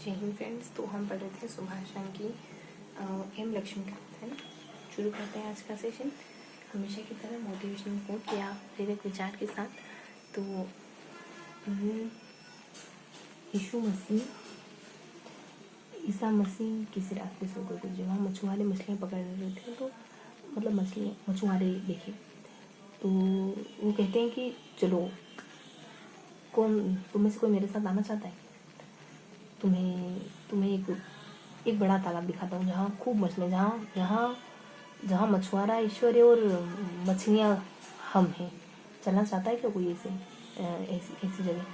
जय हिंद फ्रेंड्स। तो हम पढ़ रहे थे सुभाष राम की एम लक्ष्मीकांत, है ना। शुरू करते हैं आज का सेशन। हमेशा की तरह मोटिवेशनल कोट या प्रेरक विचार के साथ। तो ईसा मसीह किसी रास्ते से होकर गुजरे, वहाँ मछुआरे मछलियाँ पकड़ रहे थे, तो मतलब मछुआरे देखे, तो वो कहते हैं कि चलो, कौन तुम में से कोई मेरे साथ आना चाहता है? तुम्हें एक बड़ा तालाब दिखाता हूँ जहाँ खूब मछलियाँ, जहाँ मछुआरा ईश्वर है और मछलियाँ हम हैं। चलना चाहता है क्या कोई ऐसी जगह?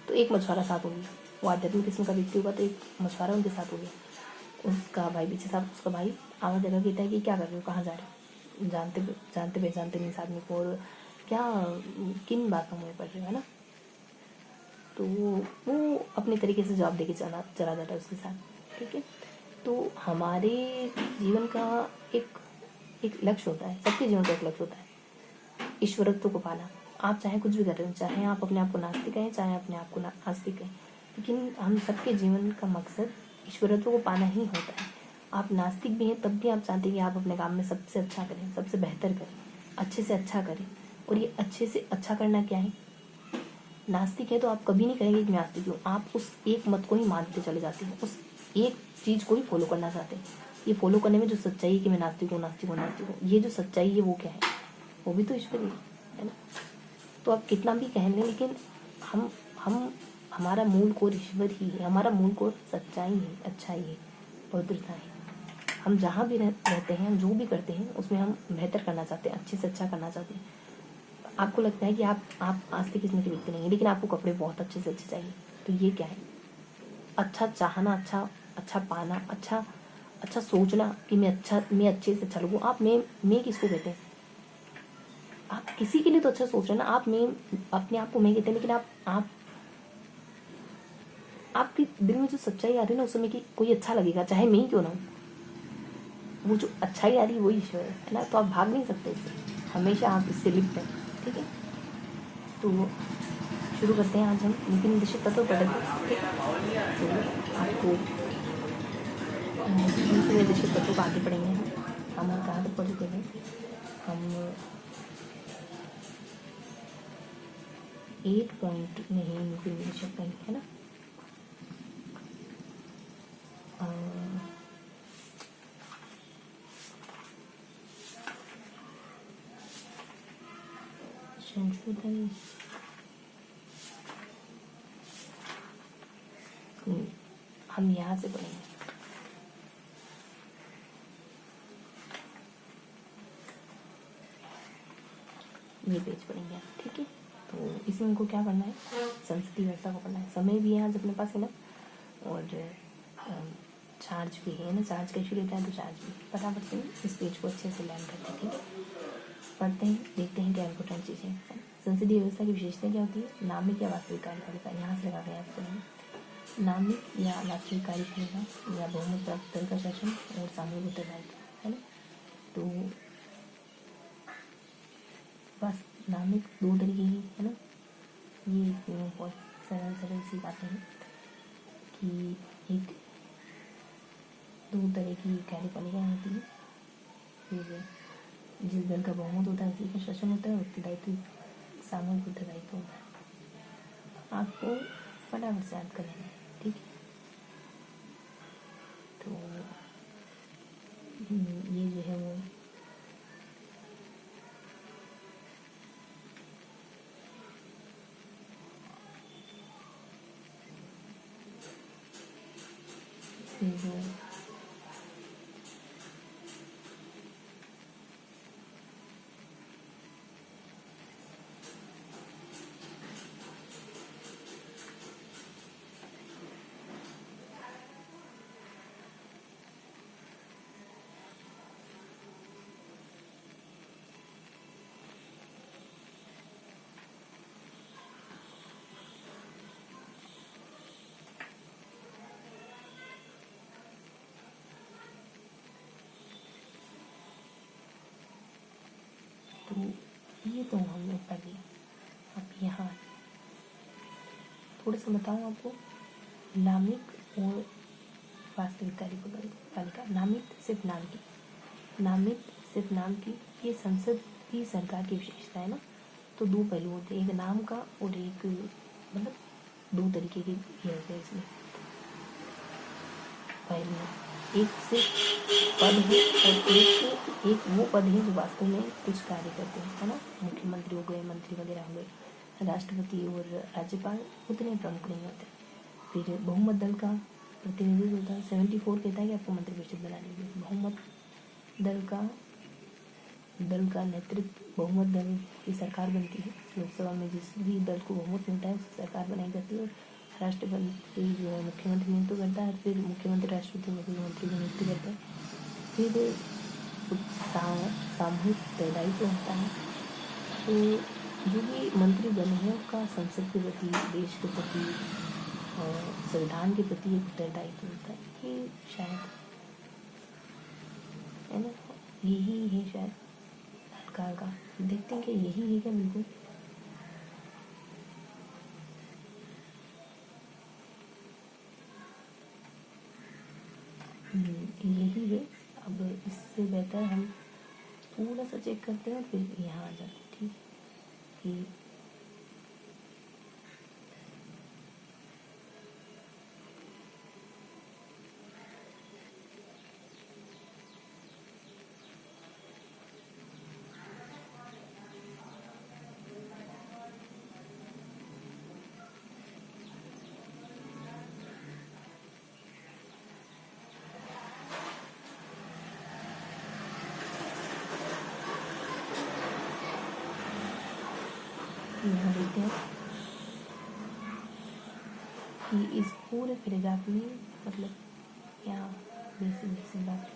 तो एक मछुआरा साथ हो गया, वो आध्यात्मिक किस्म का व्यक्ति होगा, तो एक मछुआरा उनके साथ हो गया। उसका भाई पीछे साथ, उसका भाई आवाज़ जगह कहता है कि क्या कर रहे हो, कहाँ जा रहे हो? जानते पहचानते नहीं इस आदमी को, और क्या किन बातों में पड़ रहे हो, है ना। तो वो अपने तरीके से जवाब देके चला जाता है उसके साथ, ठीक है। तो हमारे जीवन का एक लक्ष्य होता है, सबके जीवन का एक लक्ष्य होता है, ईश्वरत्व को पाना। आप चाहे कुछ भी कर रहे हो, चाहे आप अपने आप को नास्तिक कहें, चाहे अपने आप को आस्तिक कहें, लेकिन हम सबके जीवन का मकसद ईश्वरत्व को पाना ही होता है। आप नास्तिक भी हैं तब भी आप चाहते हैं कि आप अपने काम में सबसे अच्छा करें, सबसे बेहतर करें, अच्छे से अच्छा करें। और ये अच्छे से अच्छा करना क्या है? नास्तिक है तो आप कभी नहीं कहेंगे कि मैं नास्तिक हूँ, आप उस एक मत को ही मानते चले जाते हैं, उस एक चीज़ को ही फॉलो करना चाहते हैं। ये फॉलो करने में जो सच्चाई है कि मैं नास्तिक हूँ, ये जो सच्चाई है वो क्या है? वो भी तो ईश्वर है ना। तो आप कितना भी कह लें, लेकिन हम हमारा मूल कोर ईश्वर ही है, हमारा मूल कोर सच्चाई है, अच्छाई है, पवित्रता है। हम जहाँ भी रहते हैं, हम जो भी करते हैं उसमें हम बेहतर करना चाहते हैं, अच्छे से अच्छा करना चाहते हैं। आपको लगता है कि आप आस्तिक किस्म के व्यक्ति नहीं है, लेकिन आपको कपड़े बहुत अच्छे से अच्छे चाहिए, तो ये क्या है? अच्छा चाहना, अच्छा पाना, अच्छा सोचना कि मैं अच्छे से अच्छा लगूँ। आप मैं किसको कहते हैं? आप किसी के लिए तो अच्छा सोच रहे हैं ना। आप मैं अपने आप को मैं कहते हैं, लेकिन आप आपके दिल में जो सच्चाई आ रही है ना, उस समय कि कोई अच्छा लगेगा, चाहे मैं ही क्यों ना हूँ, वो जो अच्छाई आ रही है वही ईश्वर है ना। तो आप भाग नहीं सकते इससे, हमेशा आप इससे लिप्त हैं, ठीक है। तो शुरू करते हैं। आज हम नीति निर्देशित तत्व पढ़ रहे थे, तो आपको नीति निर्देशित तत्व को आगे पढ़ेंगे। हम कहाँ तक पढ़ चुके हैं? हम 8 पॉइंट में ही नीति निर्देशित पढ़ेंगे, है ना। संशोधन हम यहाँ से पढ़ेंगे। ये पेज पढ़ेंगे आप, ठीक है। तो इसमें उनको क्या करना है? संसदीय व्यवस्था को पढ़ना है। समय भी है आज अपने पास, है ना, और चार्ज भी है ना। चार्ज का इशू रहता है, तो चार्ज भी फटाफट से इस पेज को अच्छे से लर्न करते हैं, ठीक है। पढ़ते हैं, देखते हैं क्या इंपॉर्टेंट चीज़ें हैं। संसदीय व्यवस्था की विशेषता क्या होती है? नामिक या वास्तविक कार्यपालिका, यहाँ से लगा गया आपको। नामिक या वास्तविक कार्यपालिका या बहुमत प्राप्त दल का शासन और सामूहिक उत्तरदायित्व, है ना। तो बस नामिक 2 तरीके की, है ना। ये बहुत सरल सी बातें हैं कि एक 2 तरह की कार्यपालिका होती है। फिर जिस दल का बहुमत होता है उसी का शासन होता है, उत्तरदायित्व सामूहिक उत्तरदायित्व होता है। आपको फटाफट से याद कर लेना है, ठीक है। तो ये जो है वो जो तो ये तो हम लोग पढ़ लिया। अब यहाँ थोड़ा सा बताऊँ आपको, नामिक और वास्तविक कार्यपालिका। नामित सिर्फ नाम की, नामित सिर्फ नाम की, ये संसद की सरकार की विशेषता है ना। तो दो पहलू होते हैं, एक नाम का और एक मतलब दो तरीके के ये होते हैं इसमें। पहले एक सिर्फ पद है और एक वो पद है जो वास्तव में कुछ कार्य करते हैं, है ना। मुख्यमंत्री हो गए, मंत्री वगैरह हो गए, राष्ट्रपति और राज्यपाल उतने प्रमुख नहीं होते। फिर बहुमत दल का प्रतिनिधित्व होता है। 74 कहता है कि आपको मंत्रिपरिषद बनानी है। बहुमत दल का नेतृत्व, बहुमत दल की सरकार बनती है। लोकसभा में जिस भी दल को बहुमत मिलता है उसकी सरकार बनाई जाती है। और राष्ट्रपति जो है मुख्यमंत्री नियुक्त करता है, फिर मुख्यमंत्री राष्ट्रपति मंत्री को नियुक्त करता है। फिर सामूहिक दायित्व होता है। तो जो भी मंत्री बने हैं उसका संसद के प्रति, देश के प्रति और संविधान के प्रति एक उत्तरदायित्व होता है। ये शायद है ना, यही है शायद हल्का का। देखते हैं कि यही है क्या बिल्कुल। यही है। अब इससे बेहतर हम थोड़ा सा चेक करते हैं फिर यहाँ आ जाते हैं, ठीक कि यहाँ देखते हैं कि इस पूरे पैराग्राफ में मतलब यहाँ बेसिक बात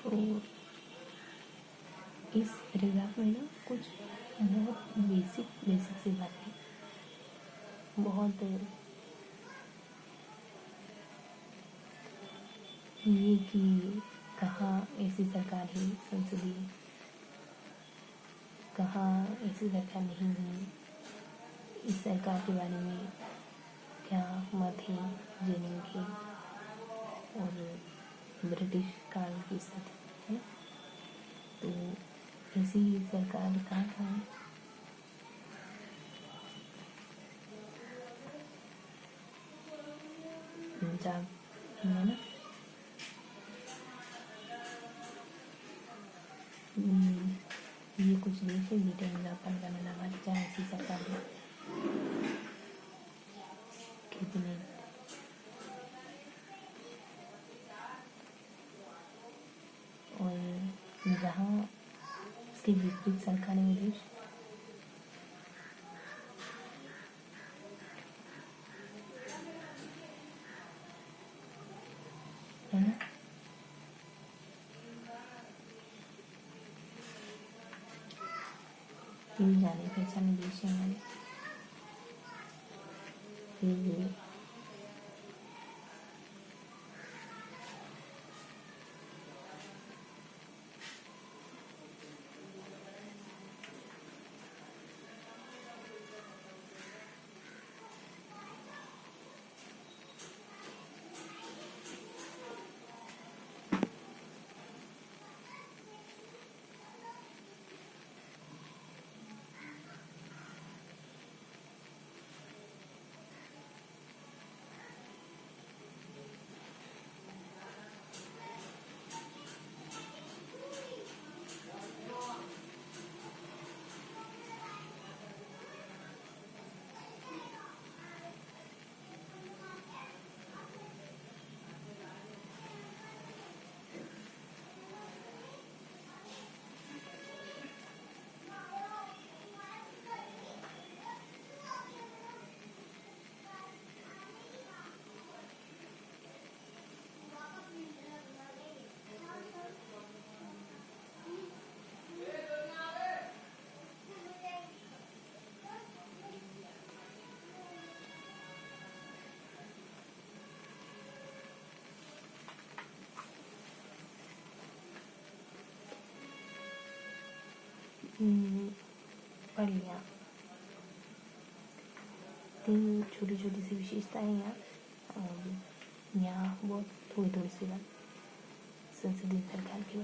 तो इस पैराग्राफ में ना कुछ बहुत बेसिक सी बातें, बहुत ये कि कहाँ ऐसी सरकार है संसदीय, कहाँ ऐसी सरकार नहीं है, इस सरकार के बारे में क्या मत है जेएनयू के, और ब्रिटिश काल की स्थिति है ना। तो ऐसी सरकार कहाँ है, पंजाब है ना। ये कुछ देश है, ब्रिटेन, जापान, कनाडा, भारत, जहाँ ऐसी सरकार है। कैबिनेट, और जहाँ इसके विपरीत सरकारें में देश है ना। जाने पहचाने देश है हमारे। फिर पढ़ लिया। 3 छोटी छोटी सी विशेषताएं यहाँ, और यहाँ बहुत थोड़ी थोड़ी सी बात संसदीय सरकार की,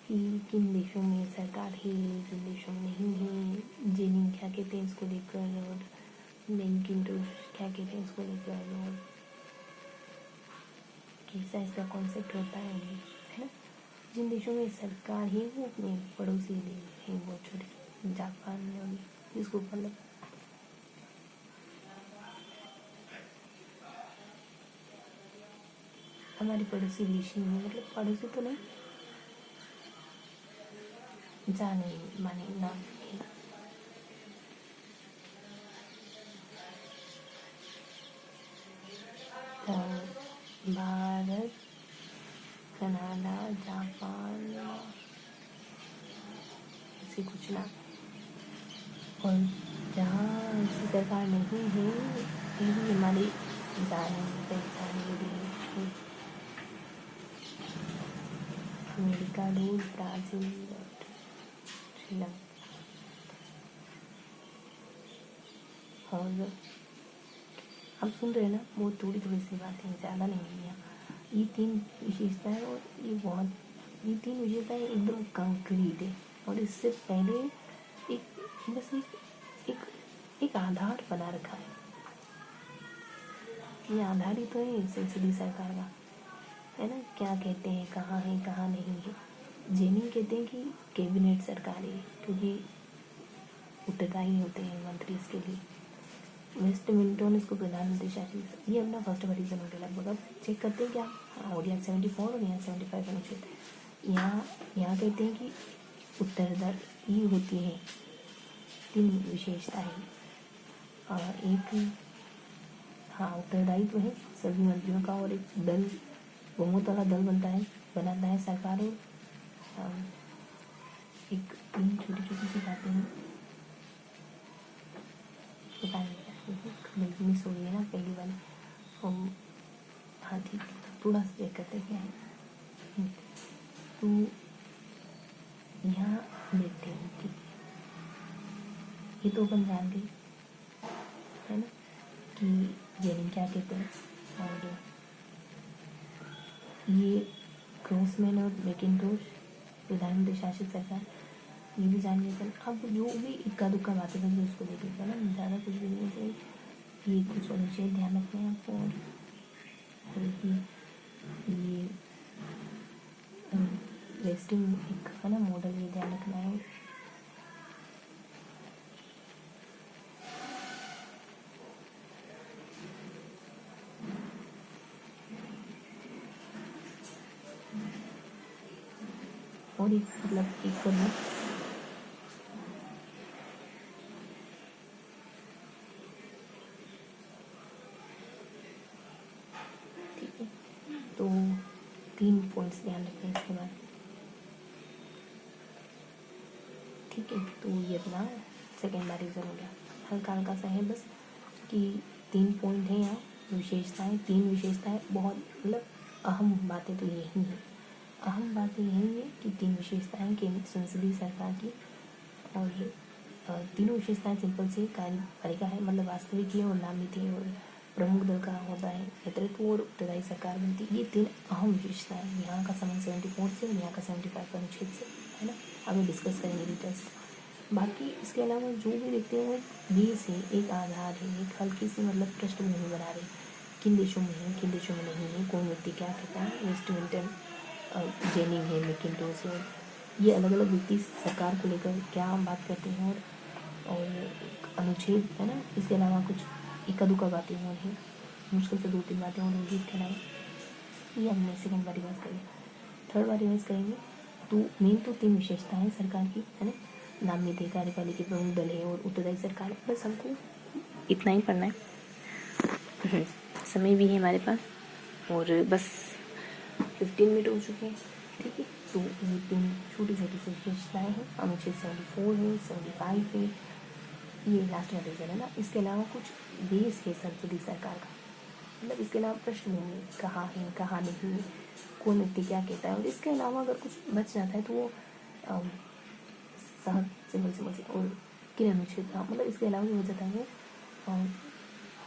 कि किन देशों में सरकार है, किन देशों में नहीं है, जेनिंग क्या कहते हैं इसको लेकर, और मैकिंटोश क्या कहते हैं इसको लेकर, और कैसा इसका कॉन्सेप्ट होता है ना। जिन देशों में सरकार है वो अपने पड़ोसी देश हैं बहुत छोटे, जापान में होगी इसको मतलब हमारी पड़ोसी देश ही है, मतलब पड़ोसी तो नहीं, जाने माने ना है। भारत, कनाडा, जापान, ऐसे कुछ ना। और जहाँ ऐसी सरकार नहीं है ये भी हमारी जाने पहचाने देश, अमेरिका, रूस, ब्राज़ील और श्रीलंका। और आप सुन रहे हैं ना, वो थोड़ी थोड़ी सी बातें, ज़्यादा नहीं है। ये 3 विशेषताएं, और ये 3 विशेषताएं एकदम कंक्रीट है, और इससे पहले एक बस एक आधार बना रखा है। ये आधार ही तो है संसदीय सरकार का, है ना। क्या कहते हैं, कहाँ है कहाँ नहीं है। जेनिंग कहते हैं कि कैबिनेट सरकार है, क्योंकि उत्तरदायी होते हैं मंत्री इसके लिए। वेस्टमिंटन इसको प्रधानमंत्री शासित, ये अपना फर्स्ट वर्जन हो गया लगभग। अब चेक करते हैं क्या, हाँ, और यहाँ 74 और यहाँ 75 अनुच्छेद। यहाँ कहते हैं कि उत्तरदायी होती है 3 विशेषताएं, एक हाँ उत्तरदायी तो है सभी मंत्रियों का, और एक दल, बहुमत वाला दल बनाता है सरकार, और एक 3 छोटी छोटी सी बातें हैं, पता नहीं गलती मिस हो गई है ना पहली वाली। हाँ ठीक है, थोड़ा सा चेक करते क्या है। तो यहाँ देखते हैं, ठीक है, ये तो अपन जान गए, है ना, कि जेनिंग क्या कहते हैं, और ये ग्रोसमैन और मैकिंटोश प्रधानमंत्री शासित सरकार, ये भी जान लेते हैं। अब जो भी इक्का दुक्का बातें बन उसको देख लेते हैं ना, ज़्यादा कुछ भी नहीं चाहिए। ये कुछ अनुच्छेद ध्यान रखना है आपको, और ये वेस्टिंग एक है ना मॉडल, ये ध्यान रखना है। और एक मतलब एक करना, ठीक है। तो 3 पॉइंट्स ध्यान रखना इसके बाद, ठीक है। तो ये अपना सेकेंड बार रिविजन हो गया, हल्का हल्का सा है बस, कि 3 पॉइंट हैं यहाँ, विशेषताएं, 3 विशेषताएं, बहुत मतलब अहम बातें तो यही हैं। अहम बातें यही है कि 3 विशेषताएं केंद्र संसदीय सरकार की, और तीनों विशेषताएं सिंपल से कार्यपालिका है, मतलब वास्तविक है और नामित है, और प्रमुख दल का होता है नेतृत्व, और उत्तरदायी सरकार बनती है। ये 3 अहम विशेषताएं, यहाँ का संबंध 74 से और यहाँ का 75 अनुच्छेद से, है ना। आगे डिस्कस करेंगे डिटेल्स। बाकी इसके अलावा जो भी देखते हैं वो बेस है, एक आधार है, एक हल्की सी मतलब पृष्ठभूमि बना रहे, किन देशों में है किन देशों में नहीं है, कौन व्यक्ति क्या कहता है। वेस्टमिंटन, जेनिंग है, मैकिंटोश है, ये अलग अलग व्यक्ति सरकार को लेकर क्या बात करते हैं, और अनुच्छेद, है ना। इसके अलावा कुछ इक्का दुक्का बातें और हैं, मुश्किल से 2-3 बातें और होंगी इसके अलावा। ये हमने सेकेंड बार रिवाइज करेंगे, थर्ड बार रिवाइज करेंगे। तो मेन तो 3 विशेषताएं हैं सरकार की, है ना, नामित है, कार्यपालिका, प्रमुख दल है, और उत्तरदायी सरकार। बस हमको इतना ही पढ़ना है। समय भी है हमारे पास, और बस 15 मिनट हो चुके हैं, ठीक है। तो ये 3 छोटी छोटी सी विशेषताएँ हैं, अनुच्छेद 74 है, 75 है, ये लास्ट का रीज़न है ना। इसके अलावा कुछ बेस है संसदीय सरकार का, मतलब इसके अलावा पृष्ठभूमि कहाँ है कहाँ नहीं है, कौन व्यक्ति क्या कहता है, और इसके अलावा अगर कुछ बच जाता है तो वो सहज सिंपल सिंपल से और किरण अनुच्छेद मतलब इसके अलावा भी हो जाता है वो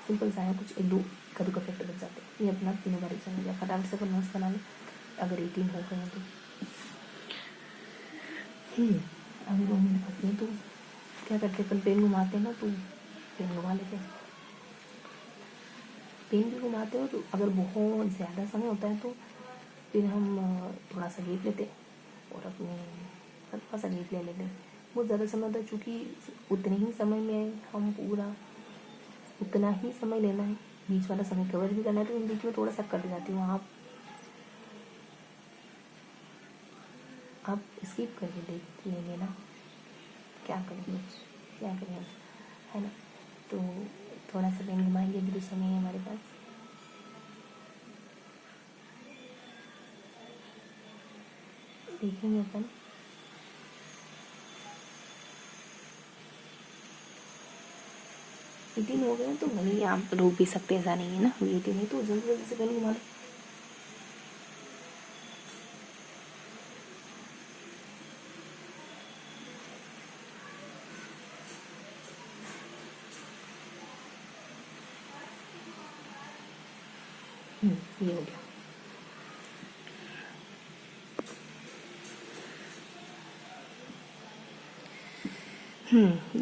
सिंपल सा है, कुछ एक दो का दुका फैक्टर बच जाते हैं। ये अपना तीनों बार एग्जाम हो गया, फटाफट से अपन नोट्स बना लें अगर 18 हो गए तो। अभी 2 मिनट बचते हैं तो क्या करते हैं अपन, पेन घुमाते हैं ना तो पेन घुमा लेते हैं। पेन भी घुमाते हो तो अगर बहुत ज़्यादा समय होता है तो फिर हम थोड़ा सा गैप लेते हैं और अपने थोड़ा सा गैप ले लेते हैं। बहुत ज़्यादा समय होता है चूँकि उतने ही समय में हम पूरा उतना ही समय लेना है, बीच वाला समय कवर भी करना है, तो इन बीच में थोड़ा सा कट जाती हूँ। आप स्किप करके देख लेंगे ना, क्या करेंगे क्या करेंगे, है ना। तो थोड़ा सा पेन घुमाएंगे, अभी तो समय है हमारे पास। देखेंगे अपन 18 हो गए तो भले आप रोक भी सकते हैं, ऐसा नहीं है ना। 18 है तो जल्दी जल्दी से पेन घुमा लें। ये हो गया।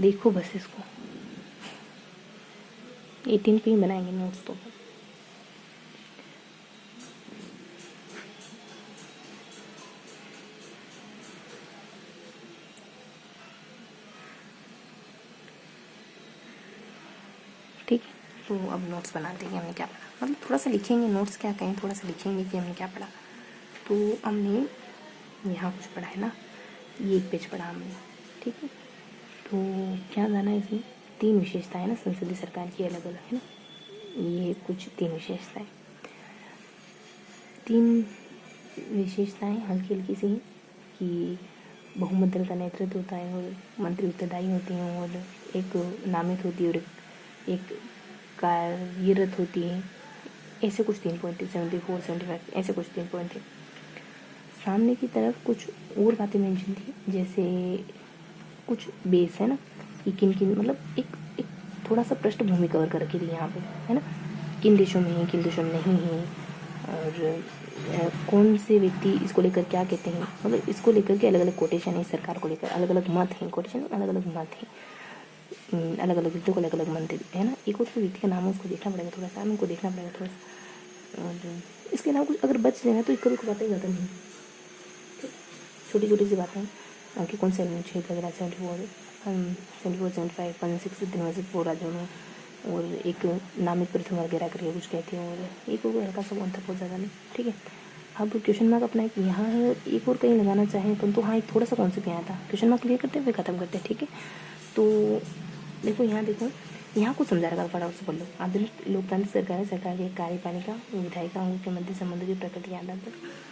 देखो बस इसको 18 पे ही बनाएंगे नोट्स तो। ठीक है, तो अब नोट्स बनाते हैं कि हमने क्या पढ़ा, मतलब थोड़ा सा लिखेंगे नोट्स, क्या कहें, थोड़ा सा लिखेंगे कि हमने क्या पढ़ा। तो हमने यहाँ कुछ पढ़ा है ना, ये एक पेज पढ़ा हमने, ठीक है। तो क्या जाना है इसमें, 3 विशेषताएं ना संसदीय सरकार की अलग अलग, है ना। ये कुछ 3 विशेषताएं, 3 विशेषताएं हल्की हल्की सी हैं कि बहुमत दल का नेतृत्व होता है और मंत्री उत्तरदायी होती हैं और एक नामित होती है और एक कार्यरत होती है। ऐसे कुछ 3 पॉइंट थे, 74 75 ऐसे कुछ 3 पॉइंट थे। सामने की तरफ कुछ और बातें मेंशन थी, जैसे कुछ बेस है ना कि किन किन, मतलब एक एक थोड़ा सा पृष्ठभूमि कवर करके दी यहाँ पे, है ना। किन देशों में है, किन देशों में नहीं है, और कौन से व्यक्ति इसको लेकर क्या कहते हैं, मतलब इसको लेकर के अलग अलग कोटेशन है, सरकार को लेकर अलग अलग मत हैं, कोटेशन अलग अलग मत हैं, अलग अलग व्यक्तियों को अलग अलग मत है ना। एक और व्यक्ति का नाम है, उसको देखना पड़ेगा थोड़ा सा, उनको देखना पड़ेगा थोड़ा सा। और इसके अलावा कुछ अगर बच जाए तो इसको बातें ज़्यादा नहीं, छोटी छोटी सी बातें कि कौन से अनुच्छेद वगैरह 74 75 16 दिन वैसे पूरा जो है, और एक नामित प्रथम वगैरह करके कुछ कहते हैं, और एक और हल्का सा वन था, बहुत ज़्यादा नहीं, ठीक है। अब क्वेश्चन मार्क अपना एक यहाँ है, एक और कहीं लगाना चाहें अपन तो हाँ, एक थोड़ा सा कॉन्सेप्ट यहाँ था, क्वेश्चन मार्क क्लियर करते हैं फिर खत्म करते हैं, ठीक है। तो देखो यहाँ कुछ समझा रखा, फटाफट से पढ़ लो। आधुनिक लोकतांत्रिक सरकार है, सरकार की कार्यपालिका विधायिका के मध्य संबंध की प्रकृति याद आता है।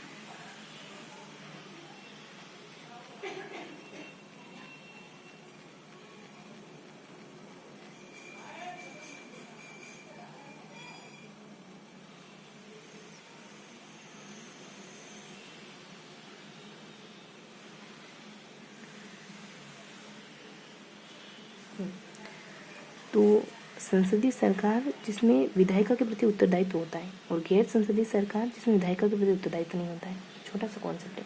तो संसदीय सरकार जिसमें विधायिका के प्रति उत्तरदायित्व होता है, और गैर संसदीय सरकार जिसमें विधायिका के प्रति उत्तरदायित्व नहीं होता है। छोटा सा कॉन्सेप्ट है,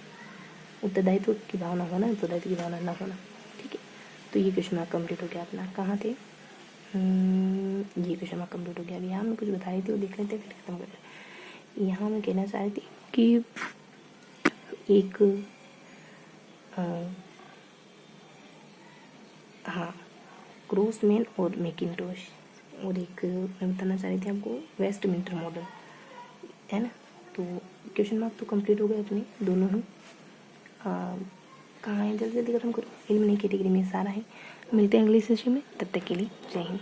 उत्तरदायित्व की भावना होना, उत्तरदायित्व की भावना ना होना, ठीक है। तो ये क्वेश्चन मार्क कंप्लीट हो गया अपना। कहाँ थे, ये क्वेश्चन मार्क कंप्लीट हो गया। अभी यहाँ मैं कुछ बता रही थी, वो देख रहे थे, फिर खत्म कर रहे। यहाँ मैं कहना चाह रही थी कि एक हाँ, ग्रोसमैन और मैकिन्टोश, और एक मैं बताना चाह रही थी आपको वेस्टमिंस्टर मॉडल, है ना। तो क्वेश्चन मार्क तो कंप्लीट हो गए अपने दोनों ही। कहाँ है, जल्दी जल्दी खत्म करो। इल्म नई कैटेगरी में सारा है। मिलते हैं अगले सेशन में, तब तक के लिए जय हिंद।